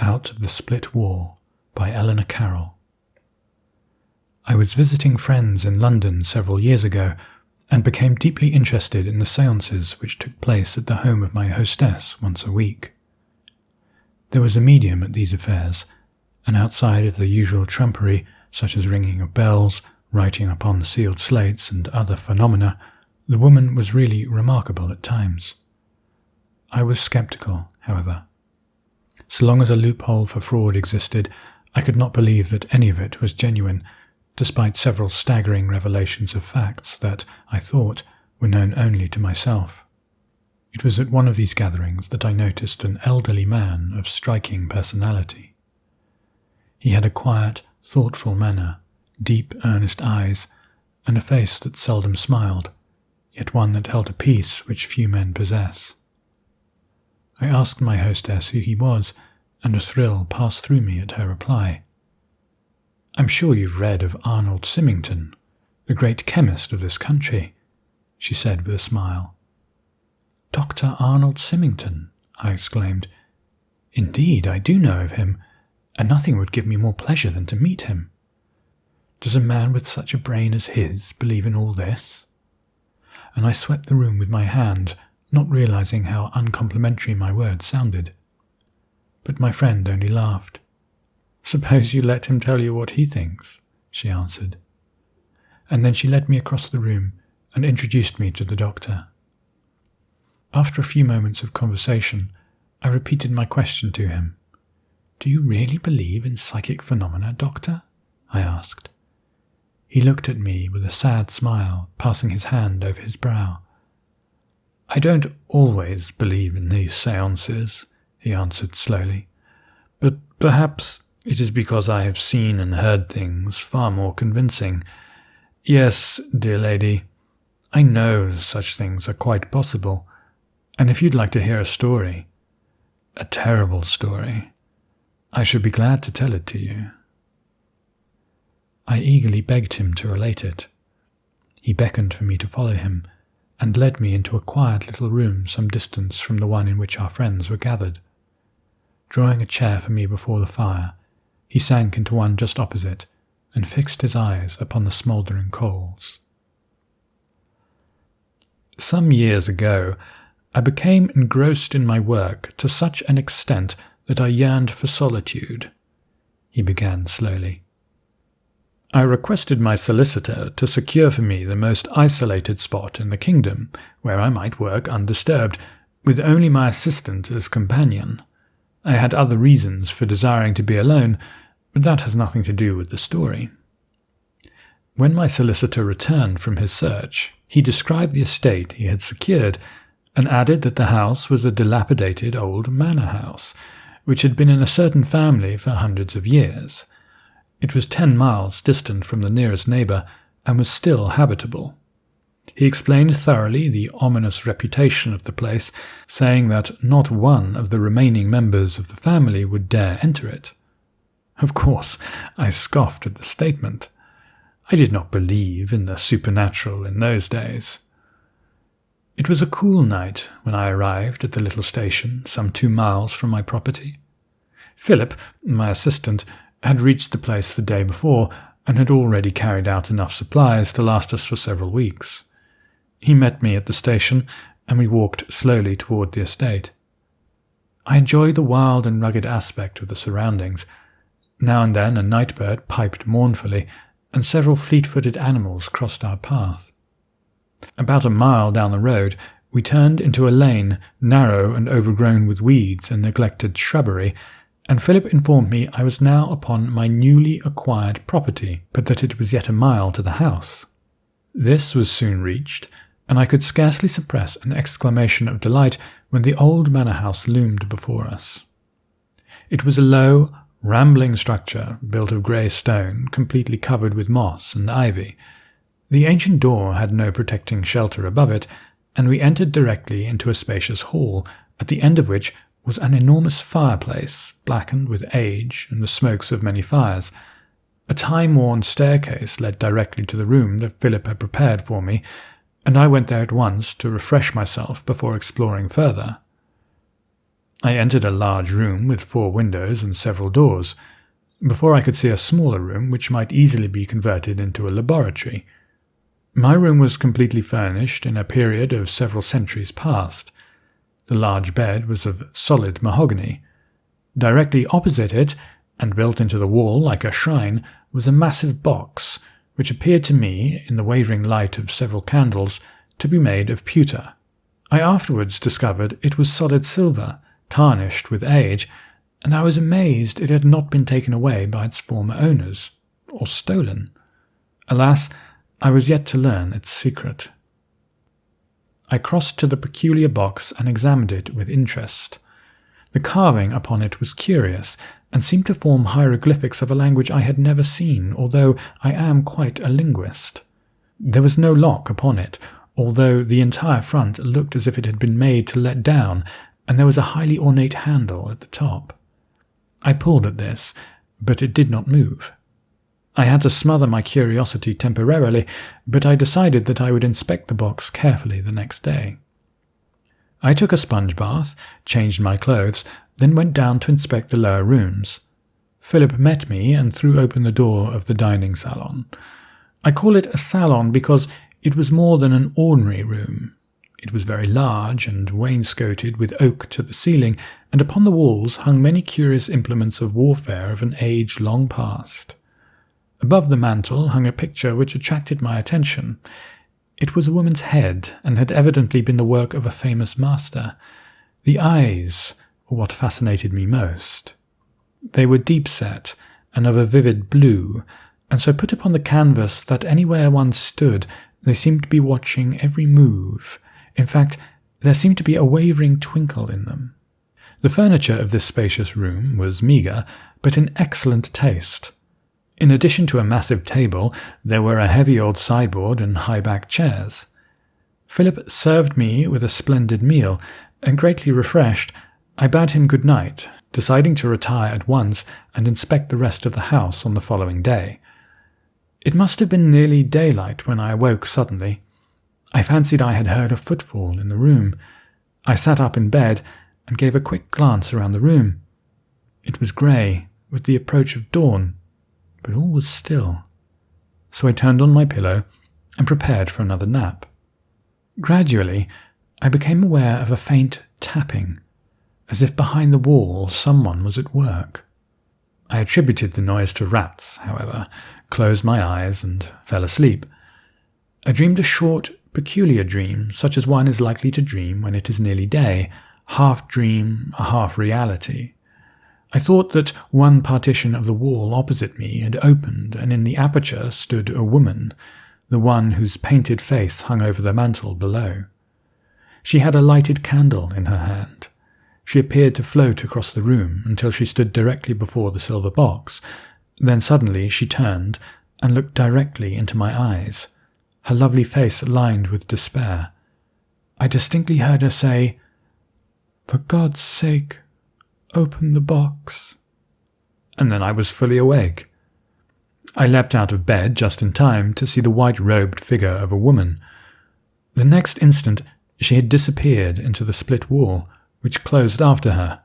Out of the Split Wall by Eleanor Carroll. I was visiting friends in London several years ago and became deeply interested in the séances which took place at the home of my hostess once a week. There was a medium at these affairs, and outside of the usual trumpery, such as ringing of bells, writing upon sealed slates, and other phenomena, the woman was really remarkable at times. I was sceptical, however. So long as a loophole for fraud existed, I could not believe that any of it was genuine, despite several staggering revelations of facts that, I thought, were known only to myself. It was at one of these gatherings that I noticed an elderly man of striking personality. He had a quiet, thoughtful manner, deep, earnest eyes, and a face that seldom smiled, yet one that held a peace which few men possess. I asked my hostess who he was, and a thrill passed through me at her reply. "I'm sure you've read of Arnold Symington, the great chemist of this country," she said with a smile. "Dr. Arnold Symington," I exclaimed. "Indeed, I do know of him, and nothing would give me more pleasure than to meet him. Does a man with such a brain as his believe in all this?" And I swept the room with my hand, not realizing how uncomplimentary my words sounded. But my friend only laughed. "Suppose you let him tell you what he thinks," she answered. And then she led me across the room and introduced me to the doctor. After a few moments of conversation, I repeated my question to him. "Do you really believe in psychic phenomena, doctor?" I asked. He looked at me with a sad smile, passing his hand over his brow. "I don't always believe in these séances," he answered slowly, "but perhaps it is because I have seen and heard things far more convincing. Yes, dear lady, I know such things are quite possible, and if you'd like to hear a story, a terrible story, I should be glad to tell it to you." I eagerly begged him to relate it. He beckoned for me to follow him, and led me into a quiet little room some distance from the one in which our friends were gathered. Drawing a chair for me before the fire, he sank into one just opposite, and fixed his eyes upon the smouldering coals. "Some years ago, I became engrossed in my work to such an extent that I yearned for solitude," he began slowly. "I requested my solicitor to secure for me the most isolated spot in the kingdom, where I might work undisturbed, with only my assistant as companion. I had other reasons for desiring to be alone, but that has nothing to do with the story. When my solicitor returned from his search, he described the estate he had secured, and added that the house was a dilapidated old manor house, which had been in a certain family for hundreds of years. It was 10 miles distant from the nearest neighbour, and was still habitable. He explained thoroughly the ominous reputation of the place, saying that not one of the remaining members of the family would dare enter it. Of course, I scoffed at the statement. I did not believe in the supernatural in those days. It was a cool night when I arrived at the little station some 2 miles from my property. Philip, my assistant, had reached the place the day before, and had already carried out enough supplies to last us for several weeks. He met me at the station, and we walked slowly toward the estate. I enjoyed the wild and rugged aspect of the surroundings. Now and then a night-bird piped mournfully, and several fleet-footed animals crossed our path. About a mile down the road, we turned into a lane, narrow and overgrown with weeds and neglected shrubbery, and Philip informed me I was now upon my newly acquired property, but that it was yet a mile to the house. This was soon reached, and I could scarcely suppress an exclamation of delight when the old manor house loomed before us. It was a low, rambling structure built of grey stone, completely covered with moss and ivy. The ancient door had no protecting shelter above it, and we entered directly into a spacious hall, at the end of which was an enormous fireplace, blackened with age and the smokes of many fires. A time-worn staircase led directly to the room that Philip had prepared for me, and I went there at once to refresh myself before exploring further. I entered a large room with 4 windows and several doors, before I could see a smaller room which might easily be converted into a laboratory. My room was completely furnished in a period of several centuries past. The large bed was of solid mahogany. Directly opposite it, and built into the wall like a shrine, was a massive box, which appeared to me, in the wavering light of several candles, to be made of pewter. I afterwards discovered it was solid silver, tarnished with age, and I was amazed it had not been taken away by its former owners, or stolen. Alas, I was yet to learn its secret. I crossed to the peculiar box and examined it with interest. The carving upon it was curious, and seemed to form hieroglyphics of a language I had never seen, although I am quite a linguist. There was no lock upon it, although the entire front looked as if it had been made to let down, and there was a highly ornate handle at the top. I pulled at this, but it did not move. I had to smother my curiosity temporarily, but I decided that I would inspect the box carefully the next day. I took a sponge bath, changed my clothes, then went down to inspect the lower rooms. Philip met me and threw open the door of the dining salon. I call it a salon because it was more than an ordinary room. It was very large and wainscoted with oak to the ceiling, and upon the walls hung many curious implements of warfare of an age long past. Above the mantel hung a picture which attracted my attention. It was a woman's head, and had evidently been the work of a famous master. The eyes were what fascinated me most. They were deep-set, and of a vivid blue, and so put upon the canvas that anywhere one stood they seemed to be watching every move. In fact, there seemed to be a wavering twinkle in them. The furniture of this spacious room was meagre, but in excellent taste. In addition to a massive table, there were a heavy old sideboard and high-backed chairs. Philip served me with a splendid meal, and greatly refreshed, I bade him good night, deciding to retire at once and inspect the rest of the house on the following day. It must have been nearly daylight when I awoke suddenly. I fancied I had heard a footfall in the room. I sat up in bed and gave a quick glance around the room. It was grey, with the approach of dawn, but all was still. So I turned on my pillow and prepared for another nap. Gradually, I became aware of a faint tapping, as if behind the wall someone was at work. I attributed the noise to rats, however, closed my eyes and fell asleep. I dreamed a short, peculiar dream, such as one is likely to dream when it is nearly day, half dream, half reality. I thought that one partition of the wall opposite me had opened, and in the aperture stood a woman, the one whose painted face hung over the mantel below. She had a lighted candle in her hand. She appeared to float across the room until she stood directly before the silver box. Then suddenly she turned and looked directly into my eyes, her lovely face lined with despair. I distinctly heard her say, "For God's sake, open the box." And then I was fully awake. I leapt out of bed just in time to see the white-robed figure of a woman. The next instant she had disappeared into the split wall, which closed after her.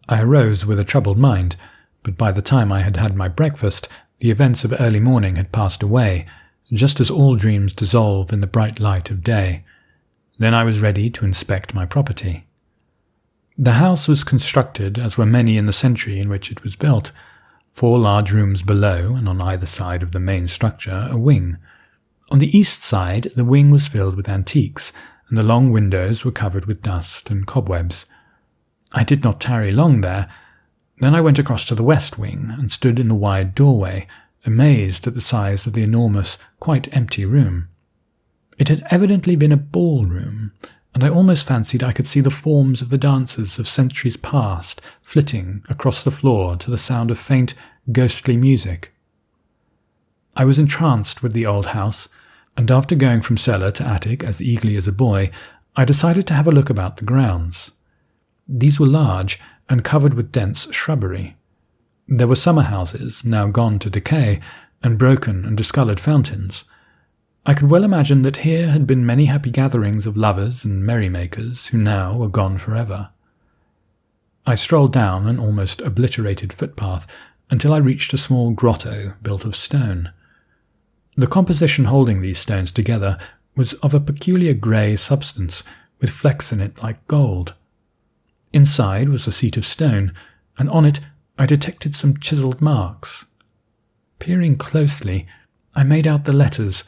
I arose with a troubled mind, but by the time I had had my breakfast, the events of early morning had passed away, just as all dreams dissolve in the bright light of day. Then I was ready to inspect my property. The house was constructed, as were many in the century in which it was built. 4 large rooms below, and on either side of the main structure, a wing. On the east side, the wing was filled with antiques, and the long windows were covered with dust and cobwebs. I did not tarry long there. Then I went across to the west wing, and stood in the wide doorway, amazed at the size of the enormous, quite empty room. It had evidently been a ballroom, and I almost fancied I could see the forms of the dancers of centuries past flitting across the floor to the sound of faint, ghostly music. I was entranced with the old house, and after going from cellar to attic as eagerly as a boy, I decided to have a look about the grounds. These were large and covered with dense shrubbery. There were summer houses, now gone to decay, and broken and discoloured fountains. I could well imagine that here had been many happy gatherings of lovers and merrymakers who now were gone forever. I strolled down an almost obliterated footpath until I reached a small grotto built of stone. The composition holding these stones together was of a peculiar grey substance with flecks in it like gold. Inside was a seat of stone, and on it I detected some chiselled marks. Peering closely, I made out the letters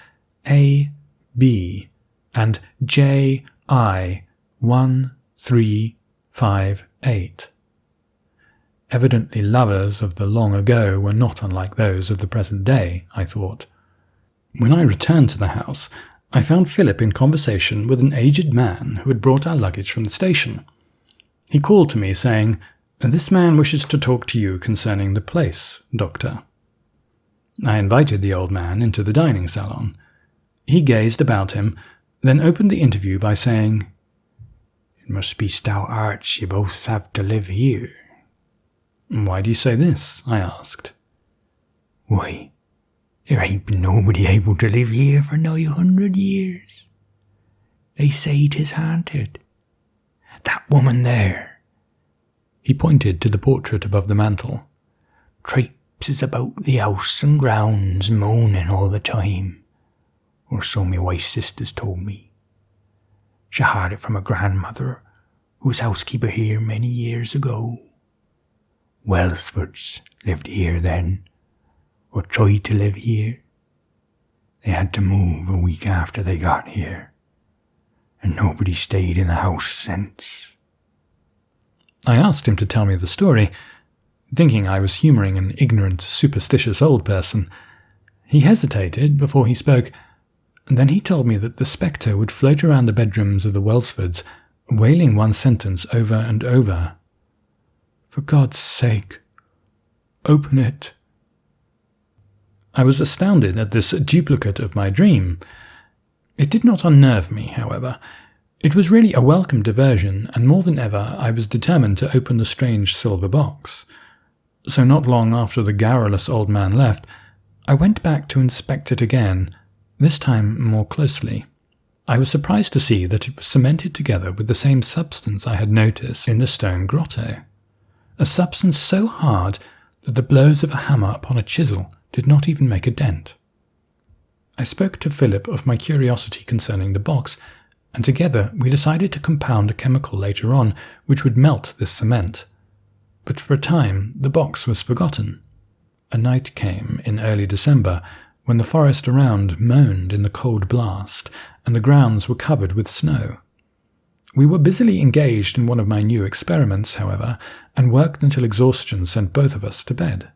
A, B, and J, I, 1, 3, 5, 8. Evidently lovers of the long ago were not unlike those of the present day, I thought. When I returned to the house, I found Philip in conversation with an aged man who had brought our luggage from the station. He called to me, saying, "This man wishes to talk to you concerning the place, Doctor." I invited the old man into the dining salon. He gazed about him, then opened the interview by saying, "It must be stout hearts you both have to live here." "Why do you say this?" I asked. "Why, there ain't been nobody able to live here for nigh 100 years. They say 'tis haunted. That woman there," he pointed to the portrait above the mantel, "traipses about the house and grounds moaning all the time, or so my wife's sisters told me. She had it from a grandmother who was housekeeper here many years ago. Welsfords lived here then, or tried to live here. They had to move a week after they got here, and nobody stayed in the house since." I asked him to tell me the story, thinking I was humouring an ignorant, superstitious old person. He hesitated before he spoke, and then he told me that the spectre would float around the bedrooms of the Welsfords, wailing one sentence over and over. "For God's sake, open it." I was astounded at this duplicate of my dream. It did not unnerve me, however. It was really a welcome diversion, and more than ever I was determined to open the strange silver box. So not long after the garrulous old man left, I went back to inspect it again, this time more closely. I was surprised to see that it was cemented together with the same substance I had noticed in the stone grotto, a substance so hard that the blows of a hammer upon a chisel did not even make a dent. I spoke to Philip of my curiosity concerning the box, and together we decided to compound a chemical later on which would melt this cement. But for a time the box was forgotten. A night came in early December when the forest around moaned in the cold blast, and the grounds were covered with snow. We were busily engaged in one of my new experiments, however, and worked until exhaustion sent both of us to bed.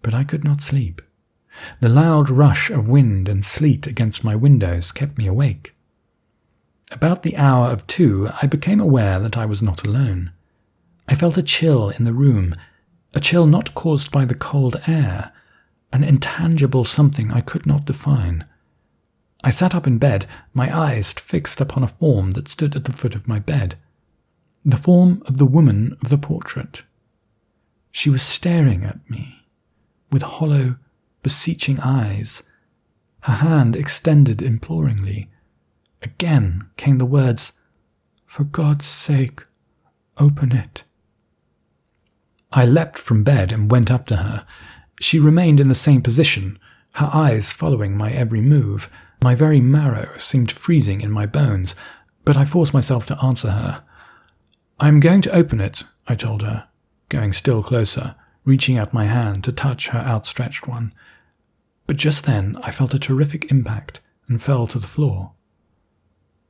But I could not sleep. The loud rush of wind and sleet against my windows kept me awake. About the hour of 2, I became aware that I was not alone. I felt a chill in the room, a chill not caused by the cold air, an intangible something I could not define. I sat up in bed, my eyes fixed upon a form that stood at the foot of my bed. The form of the woman of the portrait. She was staring at me, with hollow, beseeching eyes, her hand extended imploringly. Again came the words, "For God's sake, open it." I leapt from bed and went up to her. She remained in the same position, her eyes following my every move. My very marrow seemed freezing in my bones, but I forced myself to answer her. "I am going to open it," I told her, going still closer, reaching out my hand to touch her outstretched one. But just then I felt a terrific impact and fell to the floor.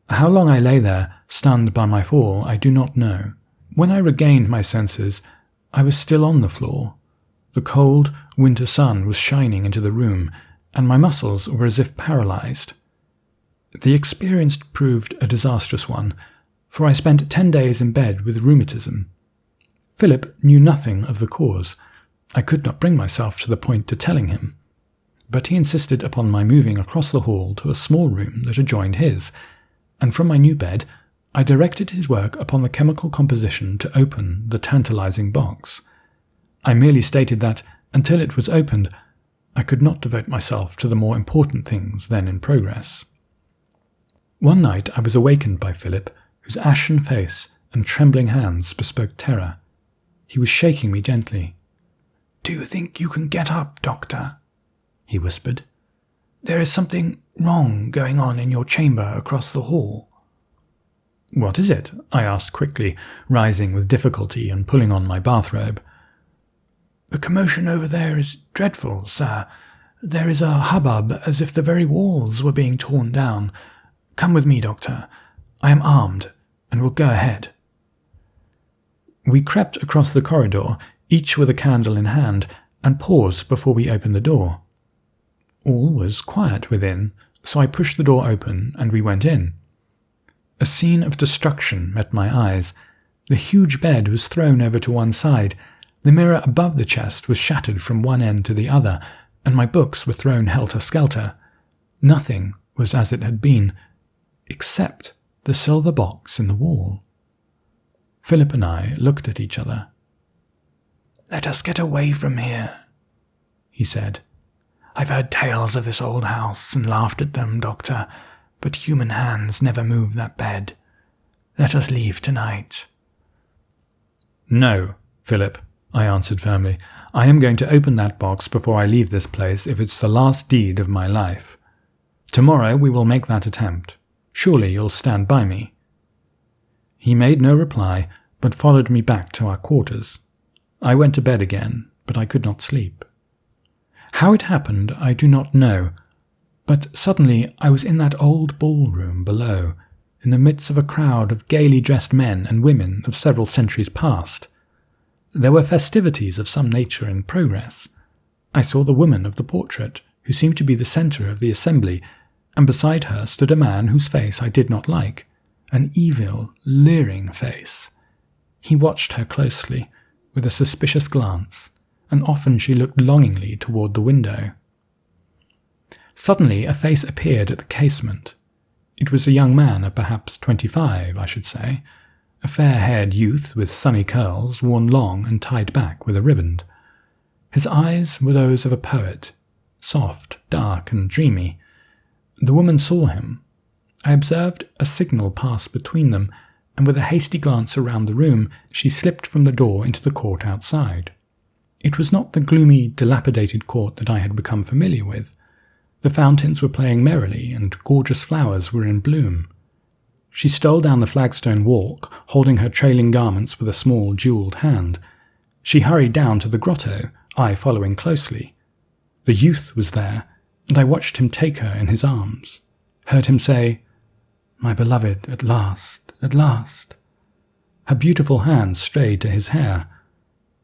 How long I lay there, stunned by my fall, I do not know. When I regained my senses, I was still on the floor. The cold, winter sun was shining into the room, and my muscles were as if paralyzed. The experience proved a disastrous one, for I spent 10 days in bed with rheumatism. Philip knew nothing of the cause. I could not bring myself to the point to telling him, but he insisted upon my moving across the hall to a small room that adjoined his, and from my new bed I directed his work upon the chemical composition to open the tantalizing box. I merely stated that, until it was opened, I could not devote myself to the more important things then in progress. One night I was awakened by Philip, whose ashen face and trembling hands bespoke terror. He was shaking me gently. "Do you think you can get up, Doctor?" he whispered. "There is something wrong going on in your chamber across the hall." "What is it?" I asked quickly, rising with difficulty and pulling on my bathrobe. "The commotion over there is dreadful, sir. There is a hubbub as if the very walls were being torn down. Come with me, Doctor. I am armed and will go ahead." We crept across the corridor, each with a candle in hand, and paused before we opened the door. All was quiet within, so I pushed the door open and we went in. A scene of destruction met my eyes. The huge bed was thrown over to one side, the mirror above the chest was shattered from one end to the other, and my books were thrown helter-skelter. Nothing was as it had been, except the silver box in the wall. Philip and I looked at each other. "Let us get away from here," he said. "I've heard tales of this old house and laughed at them, Doctor, but human hands never move that bed. Let us leave tonight." "No, Philip," I answered firmly. "I am going to open that box before I leave this place if it's the last deed of my life. Tomorrow we will make that attempt. Surely you'll stand by me." He made no reply, but followed me back to our quarters. I went to bed again, but I could not sleep. How it happened, I do not know, but suddenly I was in that old ballroom below, in the midst of a crowd of gaily dressed men and women of several centuries past. There were festivities of some nature in progress. I saw the woman of the portrait, who seemed to be the centre of the assembly, and beside her stood a man whose face I did not like, an evil, leering face. He watched her closely, with a suspicious glance, and often she looked longingly toward the window. Suddenly a face appeared at the casement. It was a young man of perhaps 25, I should say, a fair-haired youth with sunny curls worn long and tied back with a riband. His eyes were those of a poet, soft, dark, and dreamy. The woman saw him. I observed a signal pass between them, and with a hasty glance around the room, she slipped from the door into the court outside. It was not the gloomy, dilapidated court that I had become familiar with. The fountains were playing merrily, and gorgeous flowers were in bloom. She stole down the flagstone walk, holding her trailing garments with a small, jewelled hand. She hurried down to the grotto, I following closely. The youth was there, and I watched him take her in his arms, heard him say, "My beloved, at last, at last." Her beautiful hands strayed to his hair.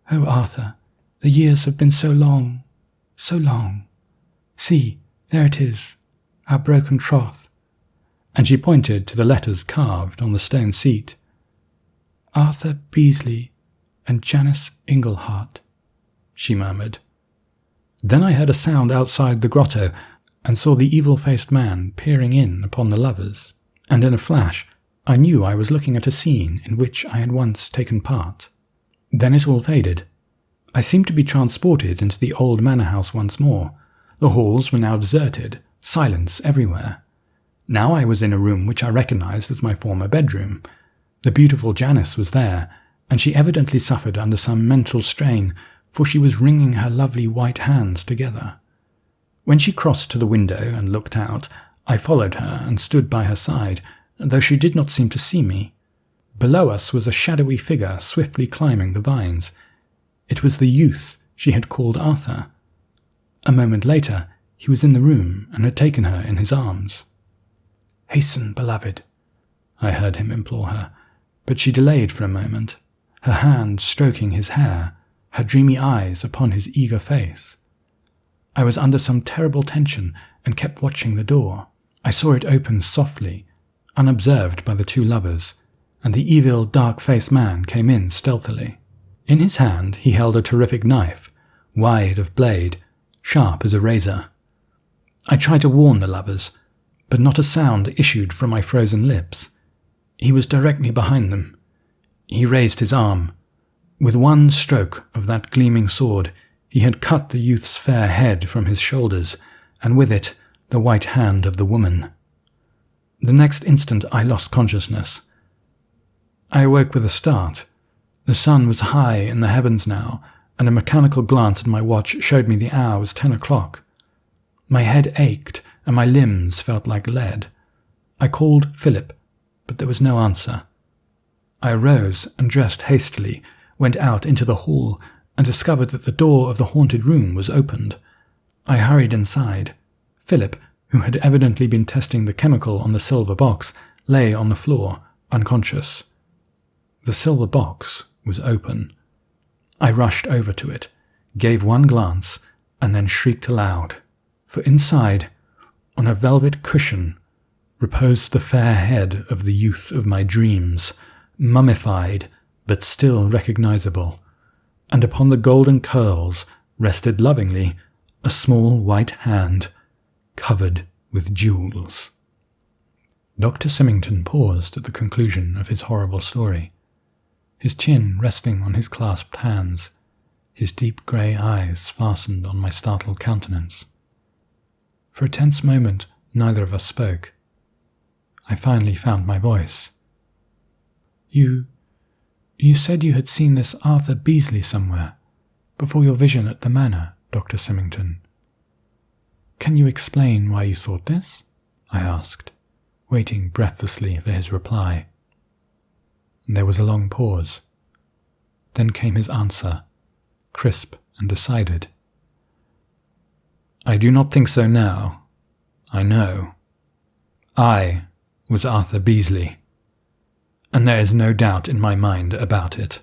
"Oh, Arthur, the years have been so long, so long. See, there it is, our broken troth." And she pointed to the letters carved on the stone seat. "Arthur Beasley and Janice Inglehart," she murmured. Then I heard a sound outside the grotto, and saw the evil-faced man peering in upon the lovers, and in a flash I knew I was looking at a scene in which I had once taken part. Then it all faded. I seemed to be transported into the old manor house once more. The halls were now deserted, silence everywhere. Now I was in a room which I recognized as my former bedroom. The beautiful Janice was there, and she evidently suffered under some mental strain, for she was wringing her lovely white hands together. When she crossed to the window and looked out, I followed her and stood by her side, though she did not seem to see me. Below us was a shadowy figure swiftly climbing the vines. It was the youth she had called Arthur. A moment later, he was in the room and had taken her in his arms. "Hasten, beloved," I heard him implore her, but she delayed for a moment, her hand stroking his hair, her dreamy eyes upon his eager face. I was under some terrible tension and kept watching the door. I saw it open softly, unobserved by the two lovers, and the evil, dark-faced man came in stealthily. In his hand he held a terrific knife, wide of blade, sharp as a razor. I tried to warn the lovers, but not a sound issued from my frozen lips. He was directly behind them. He raised his arm. With one stroke of that gleaming sword, he had cut the youth's fair head from his shoulders, and with it the white hand of the woman. The next instant I lost consciousness. I awoke with a start. The sun was high in the heavens now, and a mechanical glance at my watch showed me the hour was 10 o'clock. My head ached, and my limbs felt like lead. I called Philip, but there was no answer. I arose and dressed hastily, went out into the hall, and discovered that the door of the haunted room was opened. I hurried inside. Philip, who had evidently been testing the chemical on the silver box, lay on the floor, unconscious. The silver box was open. I rushed over to it, gave one glance, and then shrieked aloud, for inside, on a velvet cushion, reposed the fair head of the youth of my dreams, mummified but still recognizable, and upon the golden curls rested lovingly a small white hand covered with jewels. Dr. Symington paused at the conclusion of his horrible story, his chin resting on his clasped hands, his deep grey eyes fastened on my startled countenance. For a tense moment, neither of us spoke. I finally found my voice. You said you had seen this Arthur Beasley somewhere, before your vision at the manor, Dr. Symington. Can you explain why you thought this? I asked, waiting breathlessly for his reply. There was a long pause. Then came his answer, crisp and decided. I do not think so now. I know. I was Arthur Beasley, and there is no doubt in my mind about it.